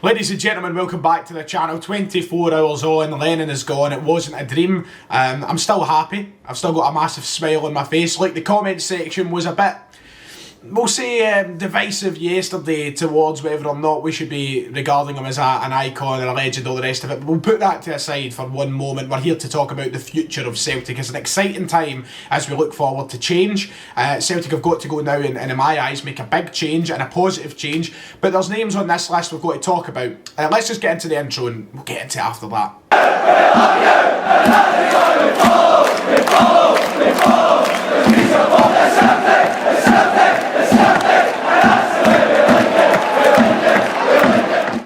Ladies and gentlemen, welcome back to the channel. 24 hours on, Lennon is gone. It wasn't a dream. I'm still happy. I've still got a massive smile on my face. Like, the comment section was a bit, we'll say, divisive yesterday towards whether or not we should be regarding him as an icon or a legend, all the rest of it. But we'll put that to aside for one moment. We're here to talk about the future of Celtic. It's an exciting time as we look forward to change. Celtic have got to go now and in my eyes make a big change and a positive change. But there's names on this list we've got to talk about. Let's just get into the intro and we'll get into it after that.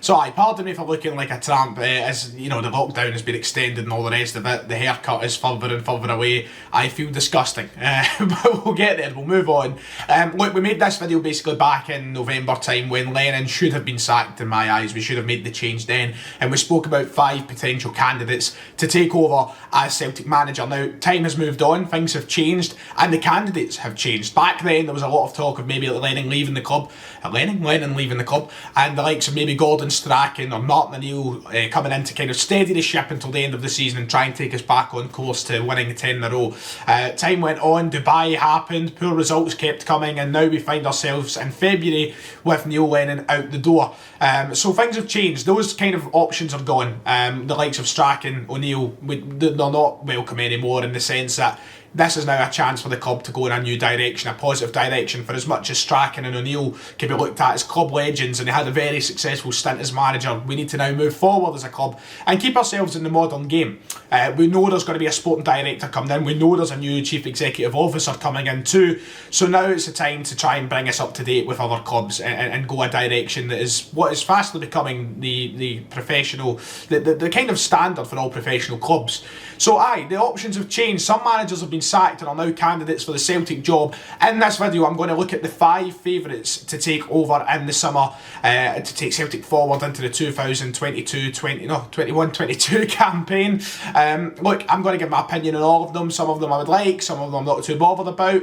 So pardon me for looking like a tramp, as you know, the lockdown has been extended and all the rest of it. The haircut is further and further away. I feel disgusting, but we'll get there, we'll move on. Look, we made this video basically back in November time when Lennon should have been sacked in my eyes. We should have made the change then, and we spoke about 5 potential candidates to take over as Celtic manager. Now, time has moved on, things have changed, and the candidates have changed. Back then, there was a lot of talk of maybe Lennon leaving the club, Lennon leaving the club, and the likes of maybe Gordon Strachan or Martin O'Neill coming in to kind of steady the ship until the end of the season and try and take us back on course to winning 10 in a row. Time went on, Dubai happened, poor results kept coming, and now we find ourselves in February with Neil Lennon out the door. So things have changed. Those kind of options are gone. The likes of Strachan, O'Neill, they're not welcome anymore, in the sense that this is now a chance for the club to go in a new direction, a positive direction. For as much as Strachan and O'Neill can be looked at as club legends and they had a very successful stint as manager, we need to now move forward as a club and keep ourselves in the modern game. We know there's going to be a sporting director coming in, we know there's a new chief executive officer coming in too, so now it's the time to try and bring us up to date with other clubs and go a direction that is what is fastly becoming the professional, the kind of standard for all professional clubs. So the options have changed. Some managers have been sacked and are now candidates for the Celtic job. In this video, I'm going to look at the 5 favourites to take over in the summer, to take Celtic forward into the 2021-22 campaign. Look, I'm going to give my opinion on all of them. Some of them I would like, some of them I'm not too bothered about.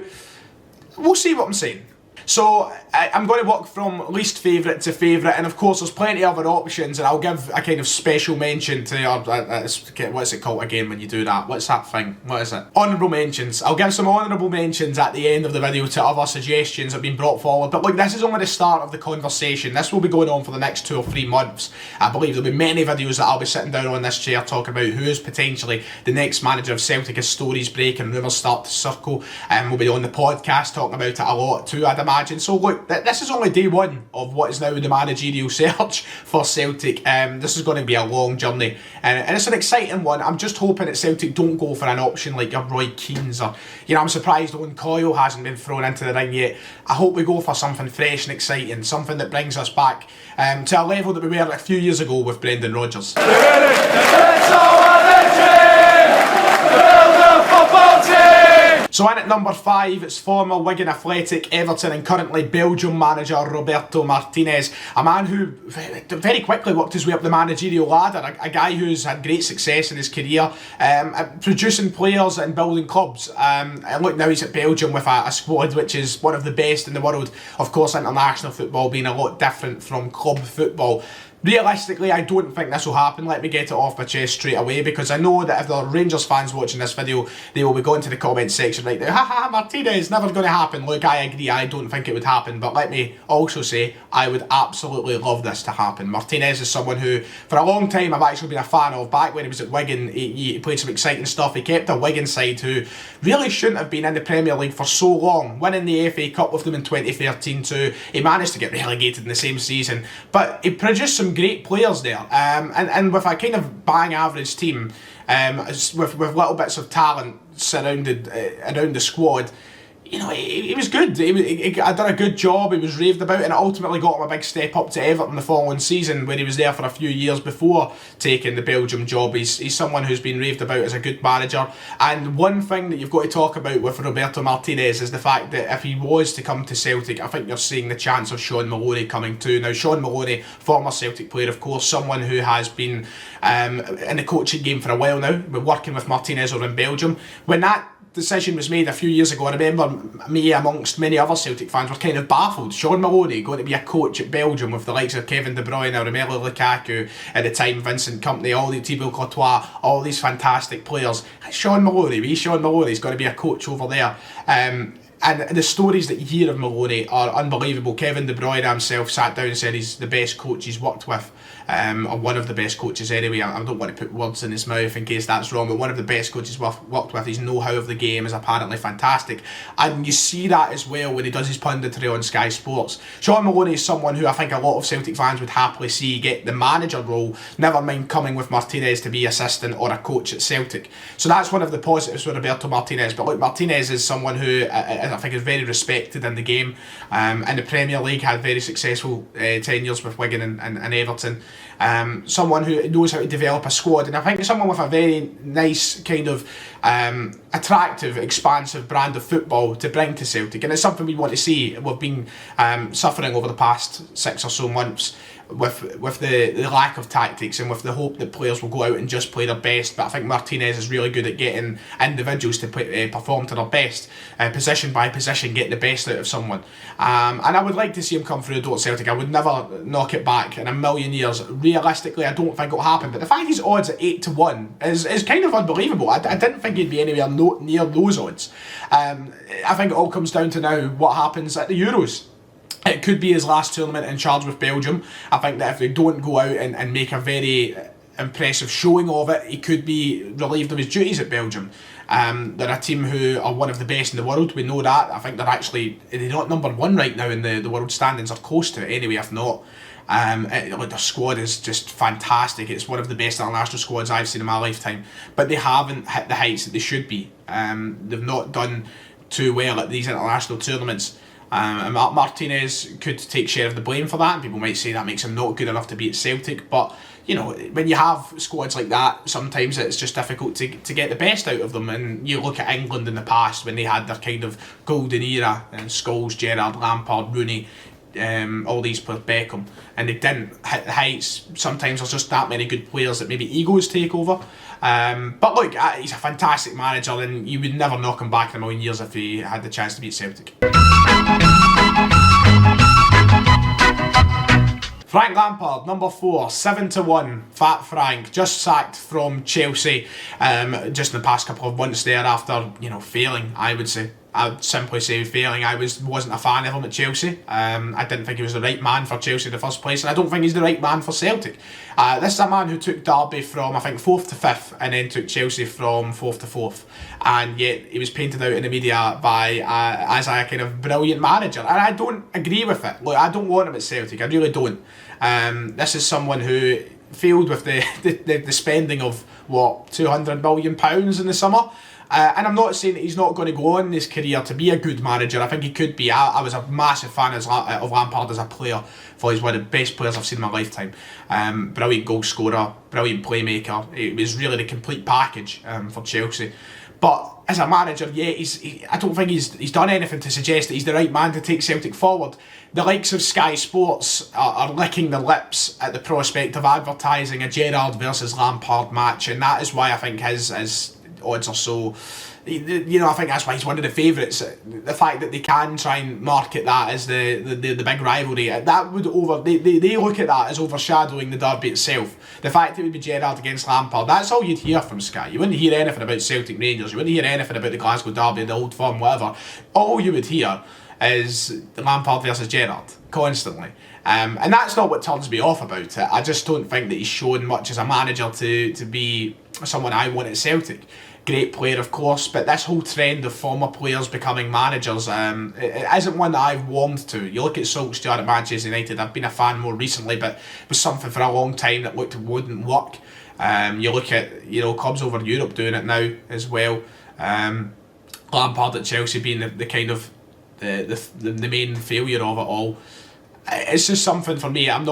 We'll see what I'm saying. So I'm going to work from least favourite to favourite, and of course there's plenty of other options, and I'll give a kind of special mention to what's it called again when you do that? What's that thing? What is it? Honourable mentions. I'll give some honourable mentions at the end of the video to other suggestions that have been brought forward. But look, this is only the start of the conversation. This will be going on for the next 2 or 3 months. I believe there'll be many videos that I'll be sitting down on this chair talking about who is potentially the next manager of Celtic as stories break and rumours start to circle. And we'll be on the podcast talking about it a lot too, I'd imagine. So look, this is only day 1 of what is now the managerial search for Celtic. This is going to be a long journey, and it's an exciting one. I'm just hoping that Celtic don't go for an option like your Roy Keane's, or, you know, I'm surprised Owen Coyle hasn't been thrown into the ring yet. I hope we go for something fresh and exciting, something that brings us back to a level that we were a few years ago with Brendan Rodgers. So in at number 5, it's former Wigan Athletic, Everton and currently Belgium manager Roberto Martinez. A man who very quickly worked his way up the managerial ladder. A guy who's had great success in his career, producing players and building clubs. And look, now he's at Belgium with a squad which is one of the best in the world. Of course, international football being a lot different from club football. Realistically, I don't think this will happen. Let me get it off my chest straight away, because I know that if there are Rangers fans watching this video, they will be going to the comment section right now, haha, Martinez, never going to happen. Look, I agree, I don't think it would happen, but let me also say, I would absolutely love this to happen. Martinez is someone who, for a long time, I've actually been a fan of. Back when he was at Wigan, he played some exciting stuff. He kept a Wigan side who really shouldn't have been in the Premier League for so long, winning the FA Cup with them in 2013 too. He managed to get relegated in the same season, but he produced some great players there, and with a kind of bang average team, with little bits of talent surrounded around the squad. You know, he was good. He done a good job. He was raved about, and it ultimately got him a big step up to Everton the following season, where he was there for a few years before taking the Belgium job. He's someone who's been raved about as a good manager. And one thing that you've got to talk about with Roberto Martinez is the fact that if he was to come to Celtic, I think you're seeing the chance of Sean Maloney coming too. Now, Sean Maloney, former Celtic player, of course, someone who has been in the coaching game for a while now, working with Martinez over in Belgium. When that decision was made a few years ago, I remember me, amongst many other Celtic fans, were kind of baffled. Sean Maloney going to be a coach at Belgium with the likes of Kevin De Bruyne, Romelu Lukaku, at the time Vincent Kompany, all the Thibaut Courtois, all these fantastic players. Sean Maloney's going to be a coach over there. And the stories that you hear of Maloney are unbelievable. Kevin De Bruyne himself sat down and said he's the best coach he's worked with, or one of the best coaches anyway. I don't want to put words in his mouth in case that's wrong, but one of the best coaches worked with. His know-how of the game is apparently fantastic. And you see that as well when he does his punditry on Sky Sports. Sean Maloney is someone who I think a lot of Celtic fans would happily see get the manager role, never mind coming with Martinez to be assistant or a coach at Celtic. So that's one of the positives with Roberto Martinez. But look, Martinez is someone who I think is very respected in the game. In the Premier League, had very successful tenures with Wigan and Everton. Someone who knows how to develop a squad, and I think someone with a very nice kind of attractive, expansive brand of football to bring to Celtic, and it's something we want to see. We've been suffering over the past 6 or so months with the lack of tactics, and with the hope that players will go out and just play their best. But I think Martinez is really good at getting individuals to perform to their best, position by position, getting the best out of someone. And I would like to see him come through the door at Celtic. I would never knock it back in a million years. Realistically, I don't think it'll happen. But the fact he's odds at 8-1 is kind of unbelievable. I didn't think he'd be anywhere near those odds. I think it all comes down to now what happens at the Euros. It could be his last tournament in charge with Belgium. I think that if they don't go out and make a very impressive showing of it, he could be relieved of his duties at Belgium. They're a team who are one of the best in the world, we know that. I think they're not number one right now in the world standings, or close to it anyway, if not. Their squad is just fantastic. It's one of the best international squads I've seen in my lifetime. But they haven't hit the heights that they should be. They've not done too well at these international tournaments. And Martinez could take share of the blame for that, and people might say that makes him not good enough to be at Celtic. But you know, when you have squads like that, sometimes it's just difficult to get the best out of them. And you look at England in the past when they had their kind of golden era, and Scholes, Gerrard, Lampard, Rooney, all these players, Beckham, and they didn't hit the heights. Sometimes there's just that many good players that maybe egos take over. But look, he's a fantastic manager, and you would never knock him back in a million years if he had the chance to beat Celtic. Frank Lampard, number 4, 7-1. Fat Frank, just sacked from Chelsea, just in the past couple of months there after, failing, I would say. I'd simply say failing. I wasn't a fan of him at Chelsea. I didn't think he was the right man for Chelsea in the first place, and I don't think he's the right man for Celtic. This is a man who took Derby from, I think, 4th to 5th, and then took Chelsea from 4th to 4th. And yet he was painted out in the media as a kind of brilliant manager, and I don't agree with it. Look, I don't want him at Celtic. I really don't. This is someone who failed with the spending of what, £200 million in the summer. And I'm not saying that he's not going to go on in his career to be a good manager. I think he could be. I was a massive fan of Lampard as a player. He's one of the best players I've seen in my lifetime. Brilliant goal scorer, brilliant playmaker. It was really the complete package for Chelsea. But as a manager, I don't think he's done anything to suggest that he's the right man to take Celtic forward. The likes of Sky Sports are licking their lips at the prospect of advertising a Gerrard versus Lampard match, and that is why I think his odds are so, I think that's why he's one of the favourites. The fact that they can try and market that as the big rivalry, that would they look at that as overshadowing the derby itself. The fact it would be Gerrard against Lampard, that's all you'd hear from Sky. You wouldn't hear anything about Celtic Rangers, you wouldn't hear anything about the Glasgow derby, the Old Firm, whatever. All you would hear is Lampard versus Gerrard constantly. And that's not what turns me off about it. I just don't think that he's shown much as a manager to be someone I want at Celtic. Great player, of course, but this whole trend of former players becoming managers it isn't one that I've warmed to. You look at Solskjaer at Manchester United, I've been a fan more recently, but it was something for a long time that wouldn't work. You look at clubs over Europe doing it now as well. Lampard at Chelsea being the kind of the main failure of it all. It's just something for me I'm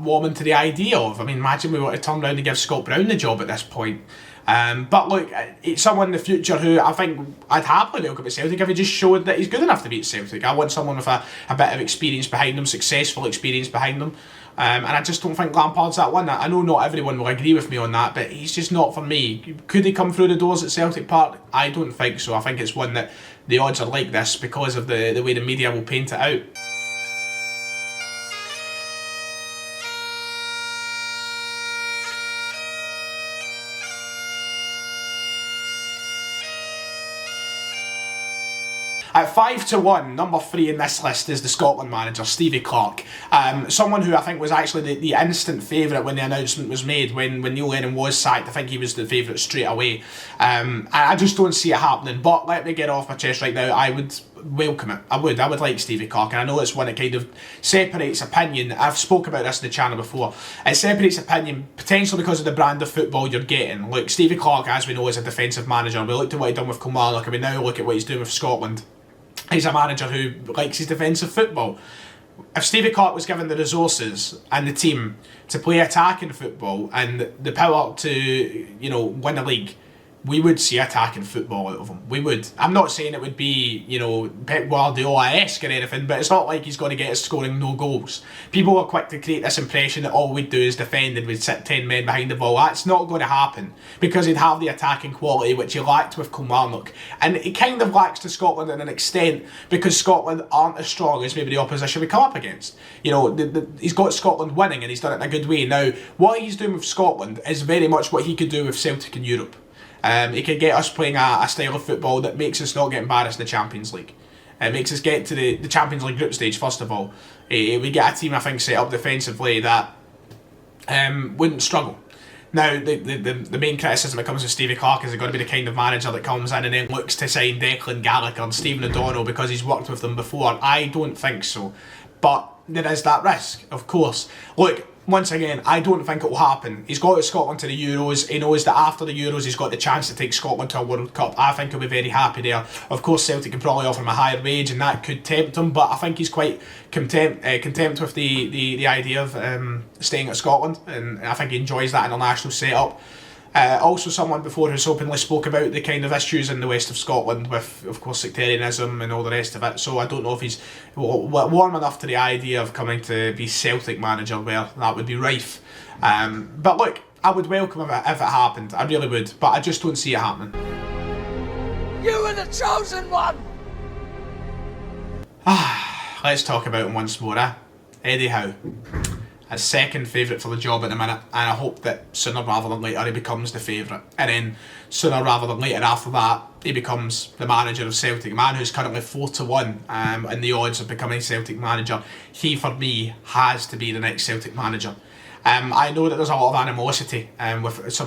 warming to the idea of. I mean, imagine we were to turn around and give Scott Brown the job at this point. But look, it's someone in the future who I think I'd happily welcome at Celtic if he just showed that he's good enough to beat Celtic. I want someone with a bit of experience behind them, successful experience behind them. And I just don't think Lampard's that one. I know not everyone will agree with me on that, but he's just not for me. Could he come through the doors at Celtic Park? I don't think so. I think it's one that the odds are like this because of the way the media will paint it out. At 5-1, number 3 in this list is the Scotland manager, Stevie Clarke. Someone who I think was actually the instant favourite when the announcement was made, when Neil Lennon was sacked. I think he was the favourite straight away. I just don't see it happening. But let me get off my chest right now. I would welcome it. I would like Stevie Clarke, and I know it's one that kind of separates opinion. I've spoke about this in the channel before. It separates opinion potentially because of the brand of football you're getting. Look, Stevie Clarke, as we know, is a defensive manager. We looked at what he'd done with Kilmarnock, and we now look at what he's doing with Scotland. He's a manager who likes his defensive football. If Stevie Clarke was given the resources and the team to play attacking football and the power to, win a league, we would see attacking football out of him. We would. I'm not saying it would be, Pep Guardiola-esque or anything, but it's not like he's going to get us scoring no goals. People are quick to create this impression that all we'd do is defend and we'd sit 10 men behind the ball. That's not going to happen because he'd have the attacking quality which he lacked with Kilmarnock. And he kind of lacks to Scotland to an extent because Scotland aren't as strong as maybe the opposition we come up against. He's got Scotland winning and he's done it in a good way. Now, what he's doing with Scotland is very much what he could do with Celtic in Europe. He could get us playing a style of football that makes us not get embarrassed in the Champions League. It makes us get to the Champions League group stage first of all. We get a team, I think, set up defensively that wouldn't struggle. Now, the main criticism that comes with Stevie Clarke is he's going to be the kind of manager that comes in and then looks to sign Declan Gallagher and Stephen O'Donnell because he's worked with them before. I don't think so. But there is that risk, of course. Look, once again, I don't think it will happen. He's got Scotland to the Euros. He knows that after the Euros he's got the chance to take Scotland to a World Cup. I think he'll be very happy there. Of course, Celtic can probably offer him a higher wage and that could tempt him, but I think he's quite content with the idea of staying at Scotland, and I think he enjoys that international setup. Also someone before who's openly spoke about the kind of issues in the west of Scotland with, of course, sectarianism and all the rest of it, so I don't know if he's warm enough to the idea of coming to be Celtic manager where that would be rife. But look, I would welcome it if it happened, I really would, but I just don't see it happening. You were the chosen one! Let's talk about him once more, Eddie Howe. His second favourite for the job at the minute, and I hope that sooner rather than later he becomes the favourite, and then sooner rather than later after that he becomes the manager of Celtic, a man who's currently 4-1 in the odds of becoming Celtic manager. He, for me, has to be the next Celtic manager. I know that there's a lot of animosity with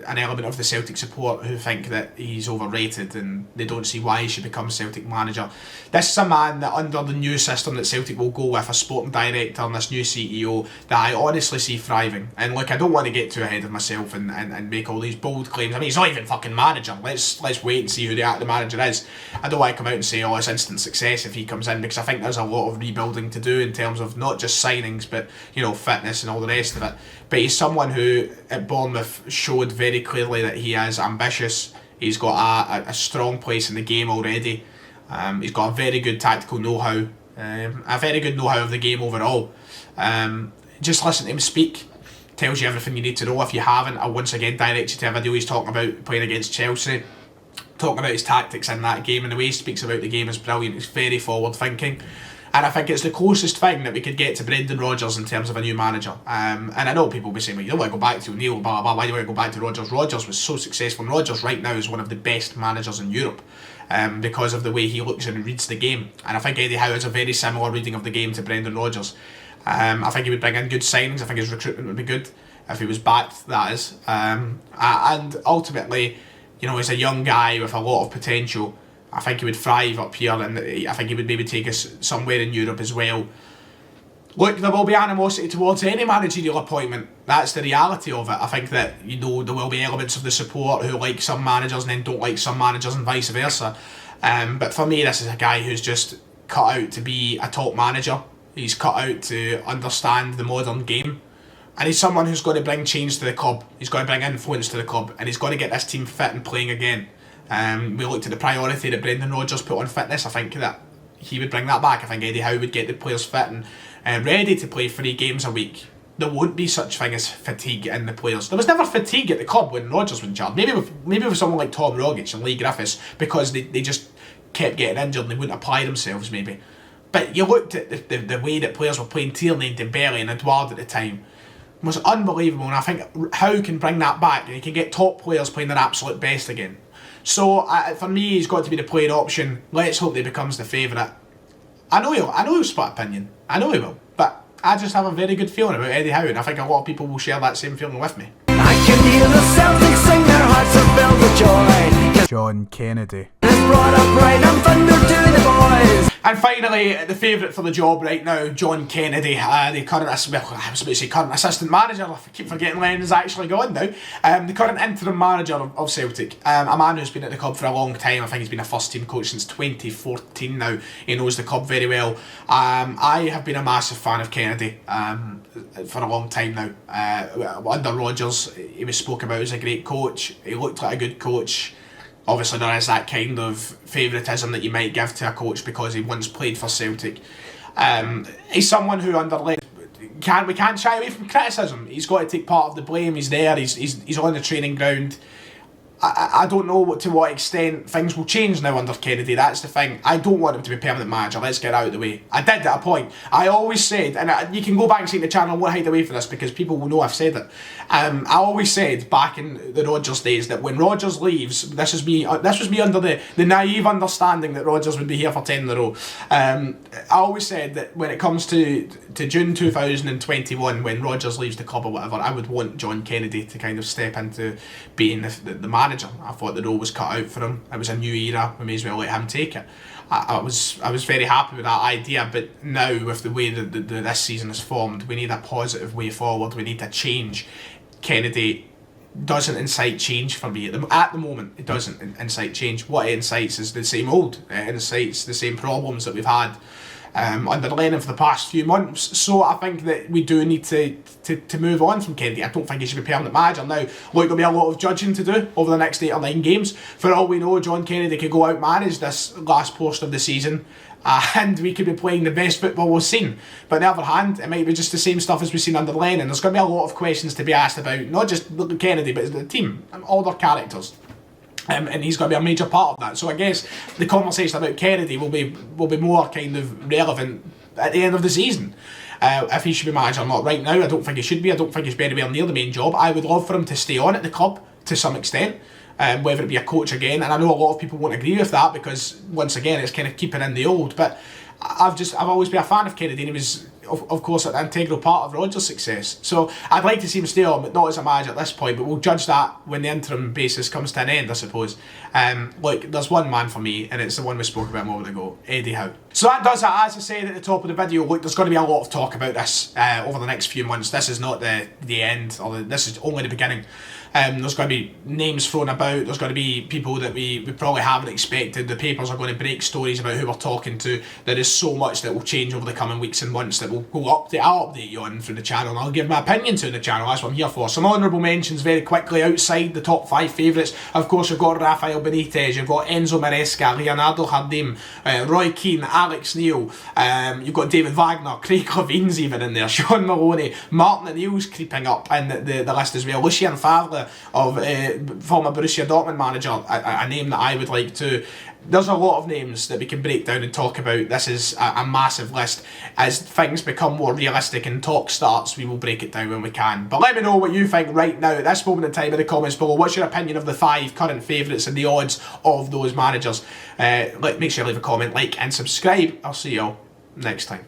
an element of the Celtic support who think that he's overrated and they don't see why he should become Celtic manager. This is a man that under the new system that Celtic will go with, a sporting director and this new CEO, that I honestly see thriving. And look, I don't want to get too ahead of myself and make all these bold claims. I mean, he's not even fucking manager. Let's wait and see who the manager is. I don't want to come out and say, oh, it's instant success if he comes in, because I think there's a lot of rebuilding to do in terms of not just signings, but fitness and all the rest of it. But he's someone who at Bournemouth showed very clearly that he is ambitious. He's got a strong place in the game already. He's got a very good tactical know-how, a very good know-how of the game overall. Just listen to him speak, tells you everything you need to know. If you haven't, I'll once again direct you to a video he's talking about playing against Chelsea, talking about his tactics in that game, and the way he speaks about the game is brilliant. He's very forward thinking. And I think it's the closest thing that we could get to Brendan Rodgers in terms of a new manager. And I know people will be saying, well, you don't want to go back to O'Neill, blah, blah, blah, why do you want to go back to Rodgers? Rodgers was so successful, and Rodgers right now is one of the best managers in Europe because of the way he looks and reads the game. And I think Eddie Howe has a very similar reading of the game to Brendan Rodgers. I think he would bring in good signings. I think his recruitment would be good if he was backed, that is. And ultimately, he's a young guy with a lot of potential. I think he would thrive up here, and I think he would maybe take us somewhere in Europe as well. Look, there will be animosity towards any managerial appointment. That's the reality of it. I think that, there will be elements of the support who like some managers and then don't like some managers and vice versa. But for me, this is a guy who's just cut out to be a top manager. He's cut out to understand the modern game. And he's someone who's going to bring change to the club. He's going to bring influence to the club. And he's going to get this team fit and playing again. We looked at the priority that Brendan Rodgers put on fitness. I think that he would bring that back. I think Eddie Howe would get the players fit and ready to play 3 games a week. there won't be such thing as fatigue in the players. There was never fatigue at the club when Rodgers was in charge. Maybe with someone like Tom Rogic and Lee Griffiths, because they just kept getting injured and they wouldn't apply themselves maybe. But you looked at the way that players were playing. Tierney and Dembele and Edouard at the time was unbelievable, and I think Howe can bring that back and he can get top players playing their absolute best again. So for me, he's got to be the player option. Let's hope that he becomes the favourite. I know he'll split opinion. I know he will. But I just have a very good feeling about Eddie Howe, and I think a lot of people will share that same feeling with me. I can hear the Celtics sing, their hearts are filled with joy. John Kennedy. Brought up right and thunder to the boys. And finally, the favourite for the job right now, John Kennedy, the current, I was about to say current assistant manager, I keep forgetting Lennon's actually gone now, the current interim manager of Celtic, a man who's been at the club for a long time. I think he's been a first team coach since 2014 now. He knows the club very well. I have been a massive fan of Kennedy for a long time now. Under Rodgers, he was spoken about as a great coach. He looked like a good coach. Obviously there is that kind of favouritism that you might give to a coach because he once played for Celtic. He's someone who we can't shy away from criticism. He's got to take part of the blame. He's there, he's on the training ground. I don't know to what extent things will change now under Kennedy. That's the thing. I don't want him to be permanent manager. Let's get out of the way. I did at a point. I always said, and you can go back and see the channel, I won't hide away from this because people will know I've said it. I always said back in the Rodgers days that when Rodgers leaves, this was me under the naive understanding that Rodgers would be here for 10 in a row. I always said that when it comes to June 2021, when Rodgers leaves the club or whatever, I would want John Kennedy to kind of step into being the manager. I thought the role was cut out for him. It was a new era. We may as well let him take it. I was very happy with that idea, but now with the way that this season is formed, we need a positive way forward. We need a change. Kennedy doesn't incite change for me at the moment. It doesn't incite change. What it incites is the same old. It incites the same problems that we've had under Lennon for the past few months. So I think that we do need to move on from Kennedy. I don't think he should be permanent manager now. Look, there'll be a lot of judging to do over the next 8 or 9 games. For all we know, John Kennedy could go out manage this last portion of the season, and we could be playing the best football we've seen. But on the other hand, it might be just the same stuff as we've seen under Lennon. There's going to be a lot of questions to be asked about, not just Kennedy, but the team, all their characters. And he's going to be a major part of that. So I guess the conversation about Kennedy will be more kind of relevant at the end of the season. If he should be manager or not. Right now, I don't think he should be. I don't think he's very well near the main job. I would love for him to stay on at the club to some extent, whether it be a coach again. And I know a lot of people won't agree with that because, once again, it's kind of keeping in the old. But I've always been a fan of Kennedy, and he was, of course, an integral part of Rodgers' success. So I'd like to see him stay on, but not as a manager at this point. But we'll judge that when the interim basis comes to an end, I suppose. Look, there's one man for me, and it's the one we spoke about a moment ago, Eddie Howe. So that does it. As I said at the top of the video, look, there's going to be a lot of talk about this over the next few months. This is not the end, this is only the beginning. There's going to be names thrown about. There's going to be people that we probably haven't expected. The papers are going to break stories about who we're talking to. There is so much that will change over the coming weeks and months that I'll update you on through the channel, and I'll give my opinion to the channel. That's what I'm here for. Some honourable mentions very quickly outside the top 5 favourites. Of course, you've got Rafael Benitez, you've got Enzo Maresca, Leonardo Jardim, Roy Keane, Alex Neil, you've got David Wagner, Craig Levine's even in there, Sean Maloney, Martin O'Neill's creeping up in the list as well, Lucien Favre of former Borussia Dortmund manager, a name that I would like to. There's a lot of names that we can break down and talk about. This is a massive list. As things become more realistic and talk starts, we will break it down when we can. But let me know what you think right now at this moment in time in the comments below. What's your opinion of the 5 current favourites and the odds of those managers? Make sure you leave a comment, like and subscribe. I'll see you all next time.